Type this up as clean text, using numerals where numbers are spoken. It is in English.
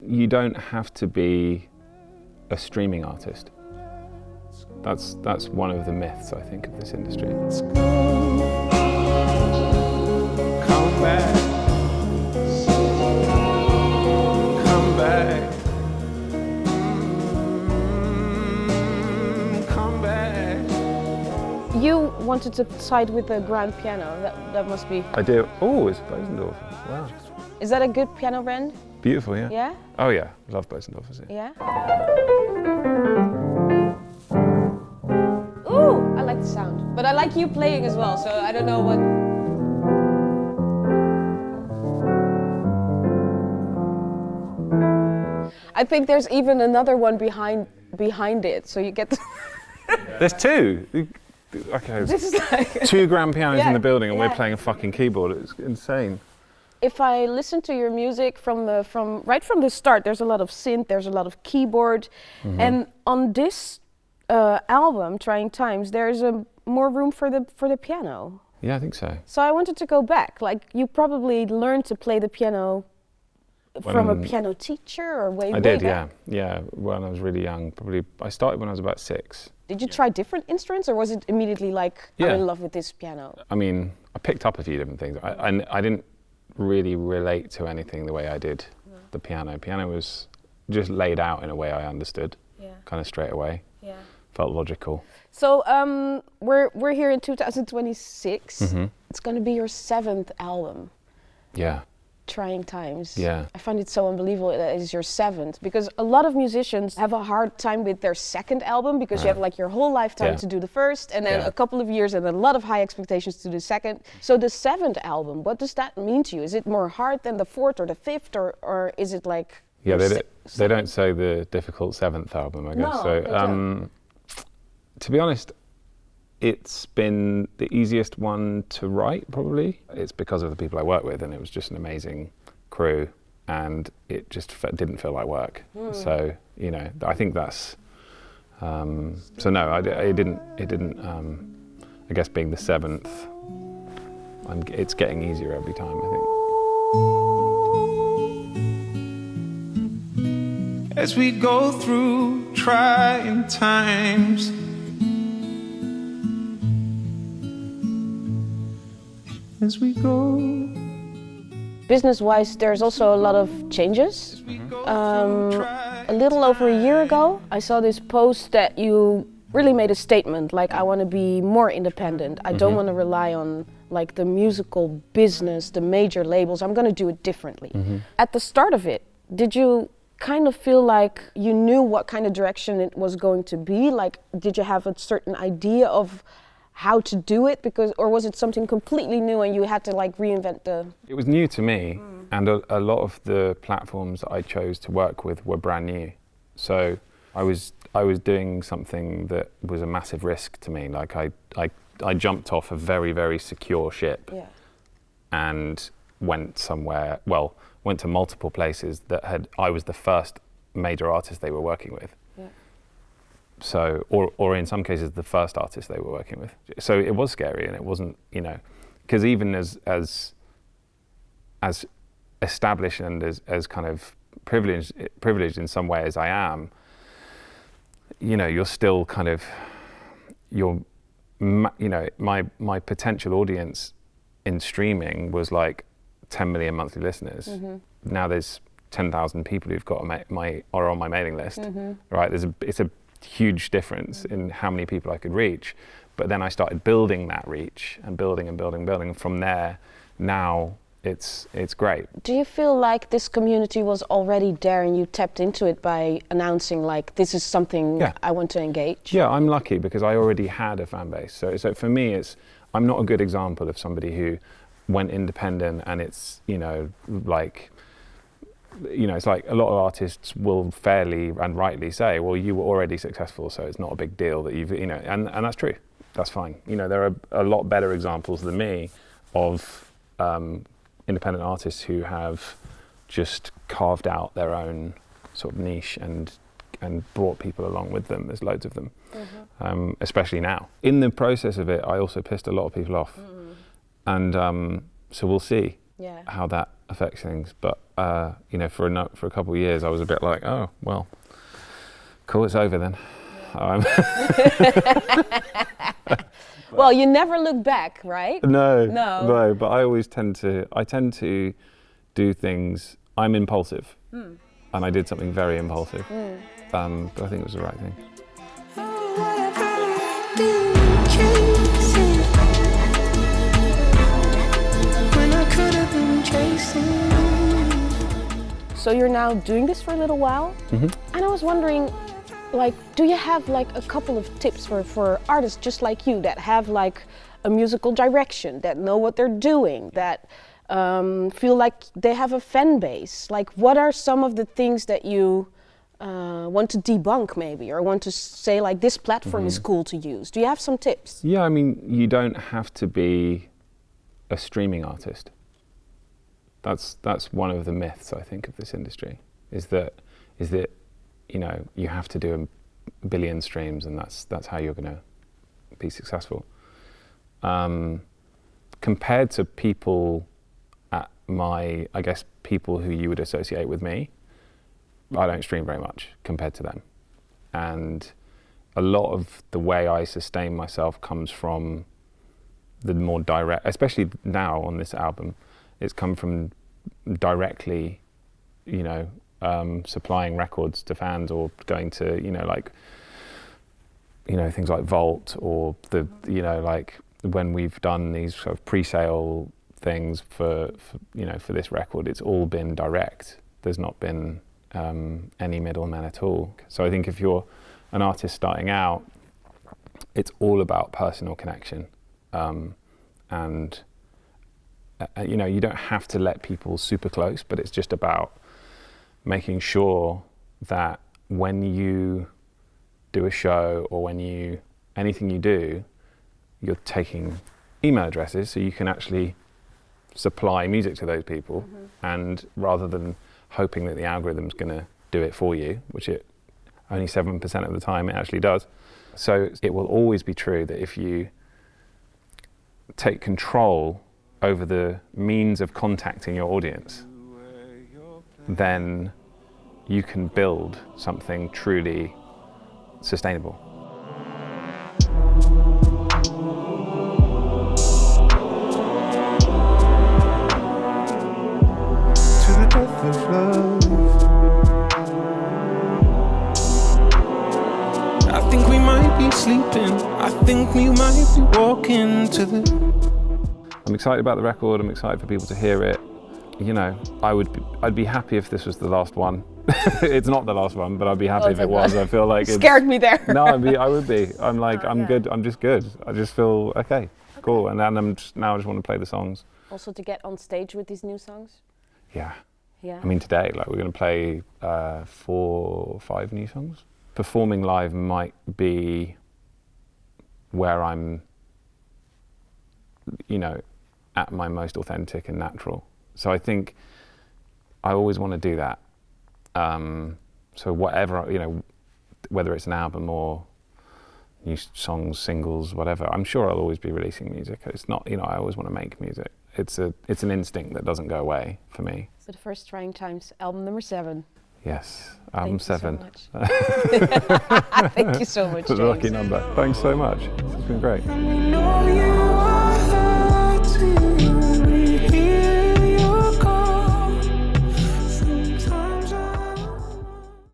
You don't have to be a streaming artist. That's one of the myths, I think, of this industry. Come back. Come back. Come back. You wanted to side with the grand piano. That must be... I do. Oh, it's Bosendorf. Wow. Is that a good piano brand? Beautiful, yeah. Yeah? Oh yeah, love Bosendorf. Yeah? Ooh, I like the sound. But I like you playing as well, so I don't know what... I think there's even another one behind it, so you get... There's two. Okay, This is like... 2 grand pianos in the building and yeah. we're playing a fucking keyboard. It's insane. If I listen to your music from right from the start, there's a lot of synth, there's a lot of keyboard, and on this album, Trying Times, there's more room for the piano. Yeah, I think so. So I wanted to go back. Like, you probably learned to play the piano from a piano teacher or way I did, back? yeah. When I was really young, probably I started when I was about 6. Did you try different instruments, or was it immediately like, I'm in love with this piano? I mean, I picked up a few different things. I didn't really relate to anything the way I did the piano. Piano was just laid out in a way I understood, kind of straight away. Yeah. Felt logical. So we're here in 2026. It's going to be your 7th album. Yeah. Trying Times. Yeah. I find it so unbelievable that it is your 7th, because a lot of musicians have a hard time with their 2nd album because you have like your whole lifetime to do the first, and then a couple of years and a lot of high expectations to the 2nd. So the 7th album, what does that mean to you? Is it more hard than the 4th or the 5th, or is it like... Yeah, they don't say the difficult 7th album, I guess. No, so they don't. To be honest, it's been the easiest one to write, probably. It's because of the people I work with, and it was just an amazing crew, and it just didn't feel like work. So, you know, I think that's... so no, it didn't. I guess being the 7th, it's getting easier every time, I think. As we go through trying times, as we go. Business-wise, there's also a lot of changes. A little over a year ago, I saw this post that you really made a statement, like, I want to be more independent. I don't want to rely on like the musical business, the major labels. I'm going to do it differently. At the start of it, did you kind of feel like you knew what kind of direction it was going to be? Like, did you have a certain idea of how to do it, or was it something completely new and you had to like reinvent the... It was new to me, and a lot of the platforms that I chose to work with were brand new. So I was doing something that was a massive risk to me. Like I jumped off a very, very secure ship and went to multiple places that I was the first major artist they were working with. So, or in some cases, the first artist they were working with. So it was scary, and it wasn't, you know, because even as established and as kind of privileged in some way as I am, you know, you're still kind of, you know, my potential audience in streaming was like 10 million monthly listeners. Now there's 10,000 people who've got are on my mailing list, right? It's a huge difference in how many people I could reach. But then I started building that reach and building. And from there, now it's great. Do you feel like this community was already there and you tapped into it by announcing like, this is something I want to engage? Yeah, I'm lucky because I already had a fan base. So for me, I'm not a good example of somebody who went independent, and it's, you know, like, you know, it's like a lot of artists will fairly and rightly say, well, you were already successful, so it's not a big deal that you've, you know, and that's true. That's fine. You know, there are a lot better examples than me of independent artists who have just carved out their own sort of niche and brought people along with them. There's loads of them, especially now. In the process of it, I also pissed a lot of people off. And so we'll see how that affects things. But you know, for a couple of years, I was a bit like, oh well, cool, it's over then. Well, you never look back, right? No. But I always tend to do things. I'm impulsive, and I did something very impulsive. But I think it was the right thing. So you're now doing this for a little while, and I was wondering, like, do you have like a couple of tips for artists just like you that have like a musical direction, that know what they're doing, that feel like they have a fan base? Like, what are some of the things that you want to debunk maybe, or want to say like this platform is cool to use? Do you have some tips? Yeah, I mean, you don't have to be a streaming artist. That's one of the myths, I think, of this industry, is that you know, you have to do a billion streams and that's how you're going to be successful. Compared to people at I guess people who you would associate with me, I don't stream very much compared to them. And a lot of the way I sustain myself comes from the more direct, especially now on this album, it's come from directly, you know, supplying records to fans, or going to, you know, like, you know, things like Vault, or the, you know, like when we've done these sort of pre-sale things for you know, for this record, it's all been direct. There's not been any middlemen at all. So I think if you're an artist starting out, it's all about personal connection, and you know, you don't have to let people super close, but it's just about making sure that when you do a show, or anything you do, you're taking email addresses so you can actually supply music to those people, and rather than hoping that the algorithm's going to do it for you, which it only 7% of the time it actually does. So it will always be true that if you take control over the means of contacting your audience, then you can build something truly sustainable. To the death of love. I think we might be sleeping. I think we might be walking to the... I'm excited about the record. I'm excited for people to hear it. You know, I'd be happy if this was the last one. It's not the last one, but I'd be happy if it was. I feel like scared me there. No, I would be. I'm like, I'm good. I'm just good. I just feel okay, cool. And then now I just want to play the songs. Also to get on stage with these new songs. Yeah. Yeah. I mean, today, like, we're going to play 4 or 5 new songs. Performing live might be where I'm, you know, at my most authentic and natural. So I think I always want to do that. So whatever, you know, whether it's an album or new songs, singles, whatever, I'm sure I'll always be releasing music. It's not, you know, I always want to make music. It's an instinct that doesn't go away for me. So the First Trying Times, album number 7. Yes, album 7. Thank you so much. It's a lucky number. Thanks so much. It's been great.